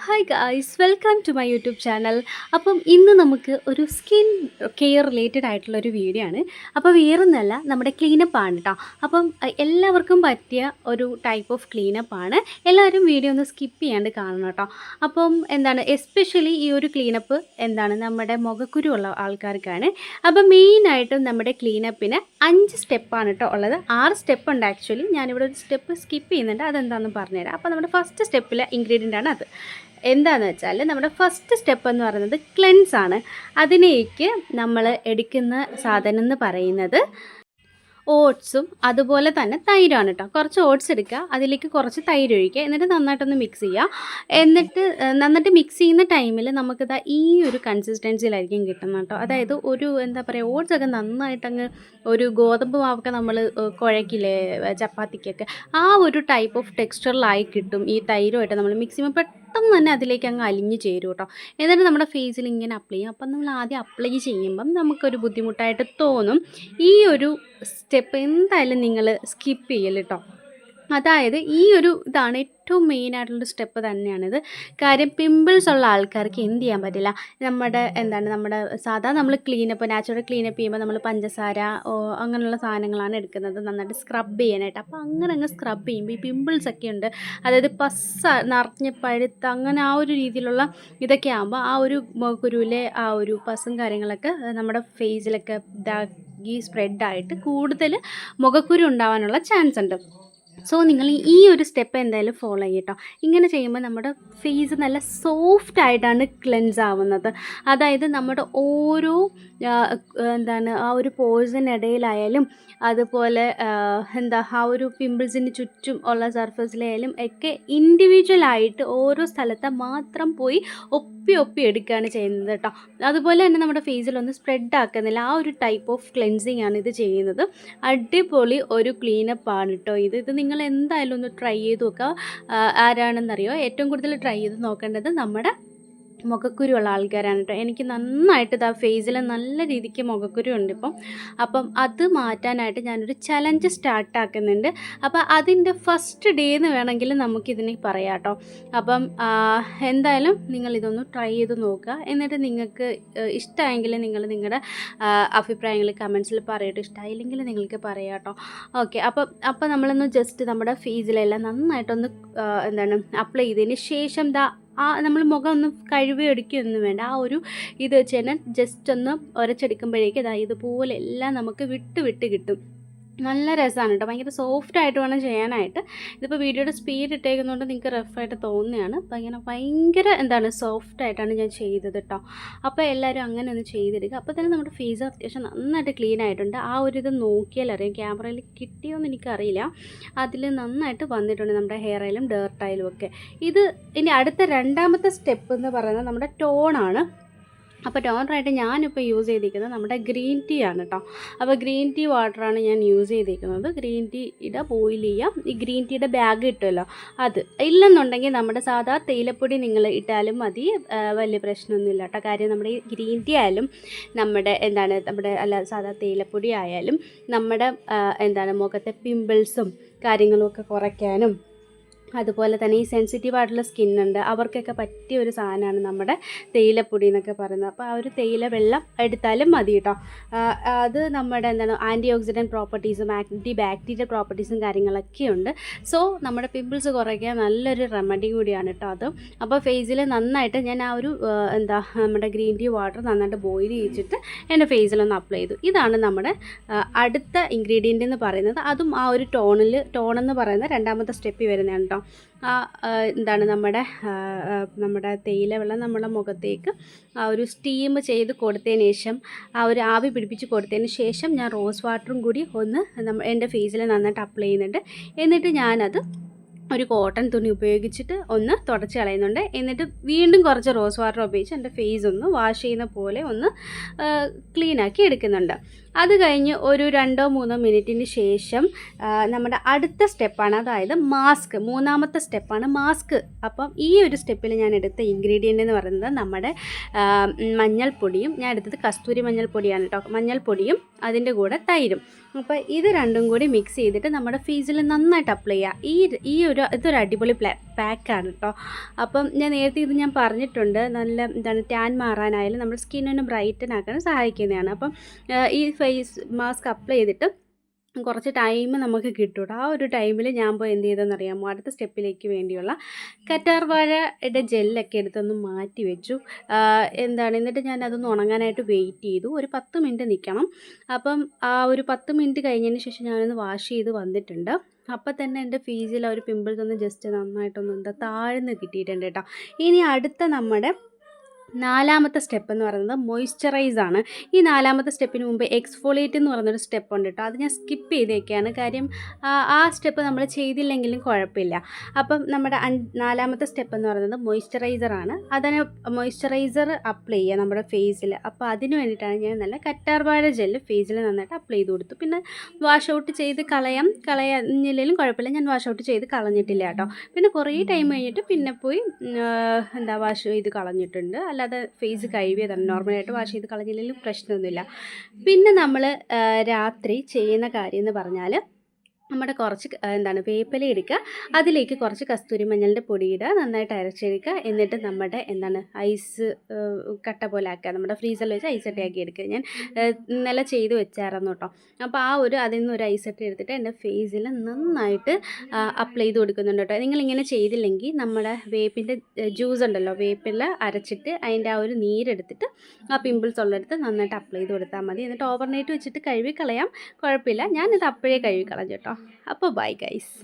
Hi guys, welcome to my YouTube channel. അപ്പം ഇന്ന് നമുക്ക് ഒരു സ്കിൻ കെയർ റിലേറ്റഡ് ആയിട്ടുള്ള ഒരു വീഡിയോ ആണ്. അപ്പോൾ വേറൊന്നല്ല, നമ്മുടെ ക്ലീനപ്പ് ആണ് കേട്ടോ. അപ്പം എല്ലാവർക്കും പറ്റിയ ഒരു ടൈപ്പ് ഓഫ് ക്ലീനപ്പ് ആണ്. എല്ലാവരും വീഡിയോ ഒന്ന് സ്കിപ്പ് ചെയ്യാണ്ട് കാണണം കേട്ടോ. അപ്പം എസ്പെഷ്യലി ഈ ഒരു ക്ലീനപ്പ് നമ്മുടെ മുഖക്കുരു ഉള്ള ആൾക്കാർക്കാണ്. അപ്പം മെയിനായിട്ടും നമ്മുടെ ക്ലീനപ്പിന് 5 സ്റ്റെപ്പാണ് കേട്ടോ ഉള്ളത്. 6 സ്റ്റെപ്പ് ഉണ്ട് ആക്ച്വലി. ഞാനിവിടെ ഒരു സ്റ്റെപ്പ് സ്കിപ്പ് ചെയ്യുന്നുണ്ട്, അതെന്താണെന്ന് പറഞ്ഞുതരാം. അപ്പോൾ നമ്മുടെ ഫസ്റ്റ് സ്റ്റെപ്പിലെ ഇൻഗ്രീഡിയൻ്റ് ആണ് അത്. എന്താണെന്ന് വെച്ചാൽ നമ്മുടെ ഫസ്റ്റ് സ്റ്റെപ്പ് എന്ന് പറയുന്നത് ക്ലെൻസ് ആണ്. അതിലേക്ക് നമ്മൾ എടുക്കുന്ന സാധനം എന്ന് പറയുന്നത് ഓട്സും അതുപോലെ തന്നെ തൈരാണ് കേട്ടോ. കുറച്ച് ഓട്സ് എടുക്കുക, അതിലേക്ക് കുറച്ച് തൈര് ഒഴിക്കുക, എന്നിട്ട് നന്നായിട്ടൊന്ന് മിക്സ് ചെയ്യുക. എന്നിട്ട് നന്നായിട്ട് മിക്സ് ചെയ്യുന്ന ടൈമിൽ നമുക്കിതാ ഈ ഒരു കൺസിസ്റ്റൻസിയിലായിരിക്കും കിട്ടുന്നത് കേട്ടോ. അതായത് ഒരു ഓട്സൊക്കെ നന്നായിട്ടങ്ങ് ഒരു ഗോതമ്പ് മാവൊക്കെ നമ്മൾ കുഴക്കില്ലേ ചപ്പാത്തിക്കൊക്കെ, ആ ഒരു ടൈപ്പ് ഓഫ് ടെക്സ്ചറിലായി കിട്ടും ഈ തൈരുമായിട്ട് നമ്മൾ മിക്സ് ചെയ്യുമ്പോൾ. പെട്ടെന്ന് തന്നെ അതിലേക്ക് അങ്ങ് അലിഞ്ഞ് ചേരും കേട്ടോ. എന്നിട്ട് നമ്മുടെ ഫേസിൽ ഇങ്ങനെ അപ്ലൈ ചെയ്യും. അപ്പം നമ്മൾ ആദ്യം അപ്ലൈ ചെയ്യുമ്പം നമുക്കൊരു ബുദ്ധിമുട്ടായിട്ട് തോന്നും. ഈ ഒരു സ്റ്റെപ്പ് എന്തായാലും നിങ്ങൾ സ്കിപ്പ് ചെയ്യൽ കേട്ടോ. അതായത് ഈ ഒരു ഇതാണ് ഏറ്റവും മെയിനായിട്ടുള്ളൊരു സ്റ്റെപ്പ് തന്നെയാണിത്. കാര്യം പിമ്പിൾസ് ഉള്ള ആൾക്കാർക്ക് എന്ത് ചെയ്യാൻ പറ്റില്ല, നമ്മുടെ സാധാരണ നമ്മൾ നാച്ചുറൽ ക്ലീനപ്പ് ചെയ്യുമ്പോൾ നമ്മൾ പഞ്ചസാര അങ്ങനെയുള്ള സാധനങ്ങളാണ് എടുക്കുന്നത് നന്നായിട്ട് സ്ക്രബ് ചെയ്യാനായിട്ട്. അപ്പോൾ അങ്ങ് സ്ക്രബ് ചെയ്യുമ്പോൾ ഈ പിമ്പിൾസ് ഒക്കെ ഉണ്ട്, അതായത് നിറഞ്ഞ് പഴുത്ത് അങ്ങനെ ആ ഒരു രീതിയിലുള്ള ഇതൊക്കെ ആകുമ്പോൾ ആ ഒരു മുഖക്കുരുവിലെ ആ ഒരു പസും കാര്യങ്ങളൊക്കെ നമ്മുടെ ഫേസിലൊക്കെ ഇതാക്കി സ്പ്രെഡായിട്ട് കൂടുതൽ മുഖക്കുരു ഉണ്ടാവാനുള്ള ചാൻസ് ഉണ്ട്. സോ നിങ്ങൾ ഈ ഒരു സ്റ്റെപ്പ് എന്തായാലും ഫോളോ ചെയ്യട്ടോ. ഇങ്ങനെ ചെയ്യുമ്പോൾ നമ്മുടെ ഫേസ് നല്ല സോഫ്റ്റ് ആയിട്ടാണ് ക്ലെൻസ് ആവുന്നത്. അതായത് നമ്മുടെ ഓരോ ആ ഒരു പോഴ്സിനിടയിലായാലും അതുപോലെ ആ ഒരു പിമ്പിൾസിന് ചുറ്റും ഉള്ള സർഫസിലായാലും ഒക്കെ ഇൻഡിവിജ്വലായിട്ട് ഓരോ സ്ഥലത്ത് മാത്രം പോയി ഒപ്പി എടുക്കുകയാണ് ചെയ്യുന്നത് കേട്ടോ. അതുപോലെ തന്നെ നമ്മുടെ ഫേസിലൊന്നും സ്പ്രെഡ് ആക്കുന്നില്ല. ആ ഒരു ടൈപ്പ് ഓഫ് ക്ലെൻസിങ് ആണ് ഇത് ചെയ്യുന്നത്. അടിപൊളി ഒരു ക്ലീനപ്പ് ആണ് കേട്ടോ ഇത് നിങ്ങൾ എന്തായാലും ഒന്ന് ട്രൈ ചെയ്ത് നോക്കുക. ആരാണെന്നറിയോ ഏറ്റവും കൂടുതൽ ട്രൈ ചെയ്ത് നോക്കേണ്ടത് നമ്മുടെ മുഖക്കുരുള്ള ആൾക്കാരാണ് കേട്ടോ. എനിക്ക് നന്നായിട്ട് ഫേസിൽ നല്ല രീതിക്ക് മുഖക്കുരു ഉണ്ട് ഇപ്പം. അപ്പം അത് മാറ്റാനായിട്ട് ഞാനൊരു ചലഞ്ച് സ്റ്റാർട്ടാക്കുന്നുണ്ട്. അപ്പം അതിൻ്റെ ഫസ്റ്റ് ഡേ എന്ന് വേണമെങ്കിൽ നമുക്കിതിനെ പറയാം കേട്ടോ. അപ്പം എന്തായാലും നിങ്ങളിതൊന്ന് ട്രൈ ചെയ്ത് നോക്കുക. എന്നിട്ട് നിങ്ങൾക്ക് ഇഷ്ടമായെങ്കിൽ നിങ്ങൾ നിങ്ങളുടെ അഭിപ്രായങ്ങൾ കമൻസിൽ പറയട്ടോ. ഇഷ്ടമായില്ലെങ്കിൽ നിങ്ങൾക്ക് പറയാം കേട്ടോ. ഓക്കെ, അപ്പം നമ്മളൊന്ന് ജസ്റ്റ് നമ്മുടെ ഫേസിലെല്ലാം നന്നായിട്ടൊന്ന് അപ്ലൈ ചെയ്തതിന് ശേഷം നമ്മൾ മുഖം ഒന്ന് കഴുകി എടുക്കുകയൊന്നും വേണ്ട. ആ ഒരു ഇത് വെച്ച് തന്നെ ജസ്റ്റ് ഒന്ന് ഉരച്ചെടുക്കുമ്പോഴേക്കും ഇതുപോലെ എല്ലാം നമുക്ക് വിട്ട് കിട്ടും. നല്ല രസമാണ് കേട്ടോ. ഭയങ്കര സോഫ്റ്റ് ആയിട്ട് വേണം ചെയ്യാനായിട്ട്. ഇതിപ്പോൾ വീഡിയോയുടെ സ്പീഡ് ഇട്ടേക്കുന്നതുകൊണ്ട് നിങ്ങൾക്ക് റഫായിട്ട് തോന്നുകയാണ്. അപ്പോൾ ഇങ്ങനെ ഭയങ്കര സോഫ്റ്റായിട്ടാണ് ഞാൻ ചെയ്തത് കേട്ടോ. അപ്പോൾ എല്ലാവരും അങ്ങനെ ഒന്ന് ചെയ്തെടുക്കുക. അപ്പോൾ തന്നെ നമ്മുടെ ഫേസ് അത്യാവശ്യം നന്നായിട്ട് ക്ലീൻ ആയിട്ടുണ്ട്. ആ ഒരു ഇത് നോക്കിയാൽ അറിയാം. ക്യാമറയിൽ കിട്ടിയോന്ന് എനിക്കറിയില്ല. അതിൽ നന്നായിട്ട് വന്നിട്ടുണ്ട് നമ്മുടെ ഹെയർ ഓയിലും ഡേർട്ട് ഒക്കെ. ഇത് ഇനി അടുത്ത രണ്ടാമത്തെ സ്റ്റെപ്പ് എന്ന് പറയുന്നത് നമ്മുടെ ടോണാണ്. അപ്പോൾ ടോണറായിട്ട് ഞാനിപ്പോൾ യൂസ് ചെയ്തിരിക്കുന്നത് നമ്മുടെ ഗ്രീൻ ടീ ആണ് കേട്ടോ. അപ്പോൾ ഗ്രീൻ ടീ വാട്ടറാണ് ഞാൻ യൂസ് ചെയ്തിരിക്കുന്നത്. ഗ്രീൻ ടീയുടെ ബോയിൽ ചെയ്യാം. ഈ ഗ്രീൻ ടീയുടെ ബാഗ് കിട്ടുമല്ലോ, അത് ഇല്ലെന്നുണ്ടെങ്കിൽ നമ്മുടെ സാധാ തേയിലപ്പൊടി നിങ്ങൾ ഇട്ടാലും മതി. വലിയ പ്രശ്നമൊന്നുമില്ല കേട്ടോ. കാര്യം നമ്മുടെ ഈ ഗ്രീൻ ടീ ആയാലും നമ്മുടെ സാധാ തേയിലപ്പൊടി ആയാലും നമ്മുടെ മുഖത്തെ പിമ്പിൾസും കാര്യങ്ങളും ഒക്കെ കുറയ്ക്കാനും അതുപോലെ തന്നെ ഈ സെൻസിറ്റീവ് ആയിട്ടുള്ള സ്കിന്നുണ്ട് അവർക്കൊക്കെ പറ്റിയ ഒരു സാധനമാണ് നമ്മുടെ തേയിലപ്പൊടി എന്നൊക്കെ പറയുന്നത്. അപ്പോൾ ആ ഒരു തേയില വെള്ളം എടുത്താലും മതി കേട്ടോ. അത് നമ്മുടെ ആൻറ്റി ഓക്സിഡൻറ്റ് പ്രോപ്പർട്ടീസും ആൻറ്റി ബാക്ടീരിയൽ പ്രോപ്പർട്ടീസും കാര്യങ്ങളൊക്കെ ഉണ്ട്. സോ നമ്മുടെ പിമ്പിൾസ് കുറയ്ക്കാൻ നല്ലൊരു റെമഡി കൂടിയാണ് കേട്ടോ അത്. അപ്പോൾ ഫേസിൽ നന്നായിട്ട് ഞാൻ ആ ഒരു നമ്മുടെ ഗ്രീൻ ടീ വാട്ടർ നന്നായിട്ട് ബോയിൽ ചെയ്യിച്ചിട്ട് എൻ്റെ ഫേസിലൊന്ന് അപ്ലൈ ചെയ്തു. ഇതാണ് നമ്മുടെ അടുത്ത ഇൻഗ്രീഡിയൻ്റ് എന്ന് പറയുന്നത്. അതും ആ ഒരു ടോണെന്ന് പറയുന്ന രണ്ടാമത്തെ സ്റ്റെപ്പിൽ വരുന്നതാണ് കേട്ടോ. നമ്മുടെ തേയില വെള്ളം നമ്മുടെ മുഖത്തേക്ക് ആ ഒരു സ്റ്റീം ചെയ്ത് കൊടുത്തതിന് ശേഷം ആ ഒരു ആവി പിടിപ്പിച്ച് കൊടുത്തതിന് ശേഷം ഞാൻ റോസ് വാട്ടറും കൂടി ഒന്ന് എൻ്റെ ഫേസിൽ നന്നായിട്ട് അപ്ലൈ ചെയ്യുന്നുണ്ട്. എന്നിട്ട് ഞാനത് ഒരു കോട്ടൺ തുണി ഉപയോഗിച്ചിട്ട് ഒന്ന് തുടച്ച് കളയുന്നുണ്ട്. എന്നിട്ട് വീണ്ടും കുറച്ച് റോസ് വാട്ടർ ഉപയോഗിച്ച് എൻ്റെ ഫേസ് ഒന്ന് വാഷ് ചെയ്യുന്ന പോലെ ഒന്ന് ക്ലീനാക്കി എടുക്കുന്നുണ്ട്. അത് കഴിഞ്ഞ് ഒരു 2-3 മിനിറ്റിന് ശേഷം നമ്മുടെ അടുത്ത സ്റ്റെപ്പാണ്, അതായത് മാസ്ക്. മൂന്നാമത്തെ സ്റ്റെപ്പാണ് മാസ്ക്. അപ്പം ഈ ഒരു സ്റ്റെപ്പിൽ ഞാൻ എടുത്ത ഇൻഗ്രീഡിയൻ്റ് എന്ന് പറയുന്നത് നമ്മുടെ മഞ്ഞൾപ്പൊടിയും, ഞാൻ എടുത്തത് കസ്തൂരി മഞ്ഞൾപ്പൊടിയാണ് കേട്ടോ, മഞ്ഞൾപ്പൊടിയും അതിൻ്റെ കൂടെ തൈരും. അപ്പോൾ ഇത് രണ്ടും കൂടി മിക്സ് ചെയ്തിട്ട് നമ്മുടെ ഫേസിൽ നന്നായിട്ട് അപ്ലൈ ചെയ്യുക. ഇതൊരു അടിപൊളി പാക്കാണ് കേട്ടോ. അപ്പം ഞാൻ നേരത്തെ ഇത് ഞാൻ പറഞ്ഞിട്ടുണ്ട്, നല്ല ടാൻ മാറാനായാലും നമ്മുടെ സ്കിന്നിന് ബ്രൈറ്റൻ ആക്കാൻ സഹായിക്കുന്നതാണ്. അപ്പം ഈ ഫേസ് മാസ്ക് അപ്ലൈ ചെയ്തിട്ട് കുറച്ച് ടൈം നമുക്ക് കിട്ടും. ആ ഒരു ടൈമിൽ ഞാൻ പോയി എന്ത് ചെയ്തതെന്ന് അറിയാമോ, അടുത്ത സ്റ്റെപ്പിലേക്ക് വേണ്ടിയുള്ള കറ്റാർവാഴയുടെ ജെല്ലൊക്കെ എടുത്തൊന്ന് മാറ്റി വെച്ചു. എന്നിട്ട് ഞാൻ അതൊന്ന് ഉണങ്ങാനായിട്ട് വെയിറ്റ് ചെയ്തു. ഒരു 10 മിനിറ്റ് നിൽക്കണം. അപ്പം ആ ഒരു 10 മിനിറ്റ് കഴിഞ്ഞതിന് ശേഷം ഞാനൊന്ന് വാഷ് ചെയ്ത് വന്നിട്ടുണ്ട്. അപ്പം തന്നെ എൻ്റെ ഫേസിൽ ആ ഒരു പിമ്പിൾസ് ഒന്ന് ജസ്റ്റ് നന്നായിട്ടൊന്ന് താഴ്ന്ന് കിട്ടിയിട്ടുണ്ട് കേട്ടോ. ഇനി അടുത്ത നമ്മുടെ 4ാമത്തെ സ്റ്റെപ്പ് എന്ന് പറയുന്നത് മോയ്സ്ചറൈസാണ്. ഈ 4ാമത്തെ സ്റ്റെപ്പിന് മുമ്പ് എക്സ്ഫോളിയേറ്റ് എന്ന് പറയുന്നൊരു സ്റ്റെപ്പ് ഉണ്ട് കേട്ടോ. അത് ഞാൻ സ്കിപ്പ് ചെയ്തേക്കാണ്, കാര്യം ആ സ്റ്റെപ്പ് നമ്മൾ ചെയ്തില്ലെങ്കിലും കുഴപ്പമില്ല. അപ്പം നമ്മുടെ 4ാമത്തെ സ്റ്റെപ്പ് എന്ന് പറയുന്നത് മോയ്സ്ചറൈസറാണ്. അതിന് മോയ്സ്ചറൈസർ അപ്ലൈ ചെയ്യുക നമ്മുടെ ഫേസിൽ. അപ്പോൾ അതിന് വേണ്ടിയിട്ടാണ് ഞാൻ നല്ല കറ്റാർവാഴ ജെല്ല് ഫേസിൽ നന്നായിട്ട് അപ്ലൈ ചെയ്ത് കൊടുത്തു. പിന്നെ വാഷ് ഔട്ട് ചെയ്ത് കളഞ്ഞില്ലെങ്കിലും കുഴപ്പമില്ല, ഞാൻ വാഷ് ഔട്ട് ചെയ്ത് കളഞ്ഞിട്ടില്ല കേട്ടോ. പിന്നെ കുറേ ടൈം കഴിഞ്ഞിട്ട് പിന്നെ പോയി വാഷ് ചെയ്ത് കളഞ്ഞിട്ടുണ്ട്. അല്ലാതെ ഫേസ് കഴുകിയതാണ്, നോർമലായിട്ട് വാഷ് ചെയ്ത് കളഞ്ഞില്ലെങ്കിലും പ്രശ്നമൊന്നുമില്ല. പിന്നെ നമ്മൾ രാത്രി ചെയ്യുന്ന കാര്യം എന്ന് പറഞ്ഞാൽ, നമ്മുടെ കുറച്ച് വേപ്പില എടുക്കുക, അതിലേക്ക് കുറച്ച് കസ്തൂരി മഞ്ഞളിൻ്റെ പൊടി ഇടുക, നന്നായിട്ട് അരച്ചെടുക്കുക. എന്നിട്ട് നമ്മുടെ ഐസ് കട്ട പോലെ ആക്കുക, നമ്മുടെ ഫ്രീസറിൽ വെച്ച് ഐസ് കട്ടയാക്കി എടുക്കുക. ഞാൻ ഇന്നലെ ചെയ്ത് വെച്ചായിരുന്നു കേട്ടോ. അപ്പോൾ അതിൽ നിന്ന് ഒരു ഐസ് കട്ട എടുത്തിട്ട് എൻ്റെ ഫേസിൽ നന്നായിട്ട് അപ്ലൈ ചെയ്ത് കൊടുക്കുന്നുണ്ട് കേട്ടോ. നിങ്ങളിങ്ങനെ ചെയ്തില്ലെങ്കിൽ നമ്മുടെ വേപ്പിൻ്റെ ജ്യൂസ് ഉണ്ടല്ലോ, വേപ്പില അരച്ചിട്ട് അതിൻ്റെ ആ ഒരു നീരെടുത്തിട്ട് ആ പിമ്പിൾസ് ഉള്ളിടത്ത് നന്നായിട്ട് അപ്ലൈ ചെയ്ത് കൊടുത്താൽ മതി. എന്നിട്ട് ഓവർനൈറ്റ് വെച്ചിട്ട് കഴുകി കളയാം, കുഴപ്പമില്ല. ഞാനിത് അപ്പോഴേ കഴുകി കളഞ്ഞു കേട്ടോ. അപ്പോൾ ബൈ ഗൈസ്.